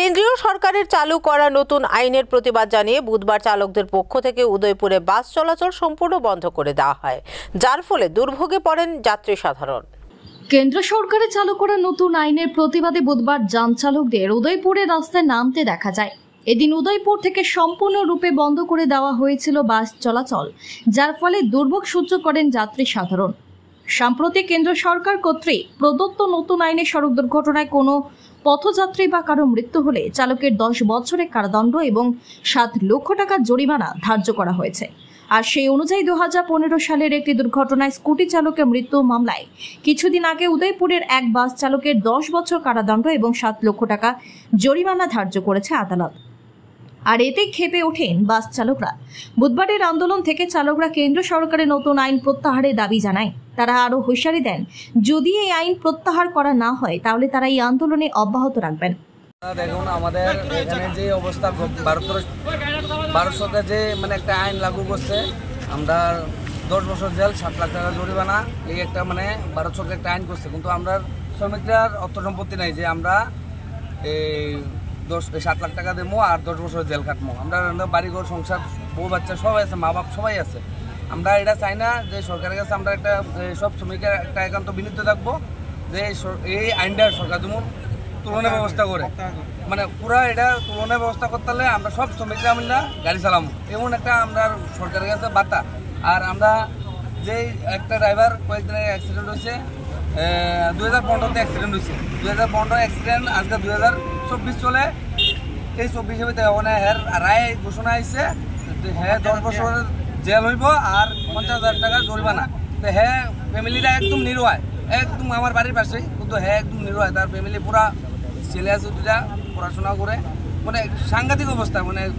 কেন্দ্রীয় সরকারের চালু করা নতুন আইনের প্রতিবাদ জানিয়ে বুধবার চালকদের পক্ষ থেকে উদয়পুরে বাস চলাচল সম্পূর্ণ বন্ধ করে দেওয়া হয়, যার ফলে দুর্ভোগে পড়েন যাত্রী সাধারণ। কেন্দ্র সরকারের চালু করা নতুন আইনের প্রতিবাদে বুধবার যান চালকদের উদয়পুরের রাস্তায় নামতে দেখা যায়। এদিন উদয়পুর থেকে সম্পূর্ণরূপে বন্ধ করে দেওয়া হয়েছিল বাস চলাচল, যার ফলে দুর্ভোগ সহ্য করেন যাত্রী সাধারণ। সাম্প্রতিক কেন্দ্র সরকার কর্তৃক প্রদত্ত নতুন আইনে সড়ক দুর্ঘটনায় কোনো পথযাত্রী বা কারো মৃত্যু হলে চালকের 10 বছরের কারাদণ্ড এবং 7 লক্ষ টাকা জরিমানা ধার্য করা হয়েছে। আর সেই অনুযায়ী 2015 সালের একটি দুর্ঘটনায় স্কুটি চালকের মৃত্যু মামলায় কিছুদিন আগে উদয়পুরের এক বাস চালকের 10 বছর কারাদণ্ড এবং 7 লক্ষ টাকা জরিমানা ধার্য করেছে আদালত। আর এতে ক্ষেপে ওঠেন বাস চালকরা। বুধবারের আন্দোলন থেকে চালকরা কেন্দ্র সরকারের নতুন আইন প্রত্যাহারের দাবি জানায়। তারা আরো হুঁশিয়ারি দেন, যদি এই আইন প্রত্যাহার করা না হয় তাহলে তারা এই আন্দোলনে অব্যাহত রাখবেন। দেখুন, আমাদের এখানে যে অবস্থা, ভারতের যে একটা আইন লাগু করছে, আমরা 10 বছর জেল 7 লাখ টাকা জরিমানা, এই একটা ভারত সরকার একটা আইন করছে। কিন্তু আমরা শ্রমিকদের অর্থ সম্পত্তি নাই যে আমরা এই 7 লাখ টাকা দেবো আর 10 বছর জেল কাটবো। আমরা বাড়িঘর, সংসার, বউ বাচ্চা সবাই আছে, মা বাপ সবাই আছে। আমরা এটা চাই না যে সরকারের কাছে আমরা একটা সব শ্রমিকের একটা একান্ত বিনীত থাকবো যে এই আইনটা সরকার যেমন তুলনা ব্যবস্থা করে, পুরা এটা তুলনা ব্যবস্থা করতে হলে আমরা সব শ্রমিকরা মিলে গাড়ি চালাবো, এমন একটা আমরা সরকারের কাছে বার্তা। আর আমরা যে একটা ড্রাইভার কয়েকদিন অ্যাক্সিডেন্ট হয়েছে, 2015-তে অ্যাক্সিডেন্ট হয়েছে, 2015 অ্যাক্সিডেন্ট, আজকে 2024 চলে। এই 24 ভিতরে ওখানে রায় ঘোষণা হয়েছে, হ্যাঁ 10 বছরের জেল হইব আর 50,000 টাকা জরিমানা। তো হ্যাঁ ফ্যামিলিটা একদম নিরুয়ায়, একদম আমার বাড়ির পাশেই, কিন্তু হ্যাঁ একদম নিরুয়ায়। তার ফ্যামিলি পুরা ছেলে আছে, দুটা পড়াশোনা করে, সাংঘাতিক অবস্থা।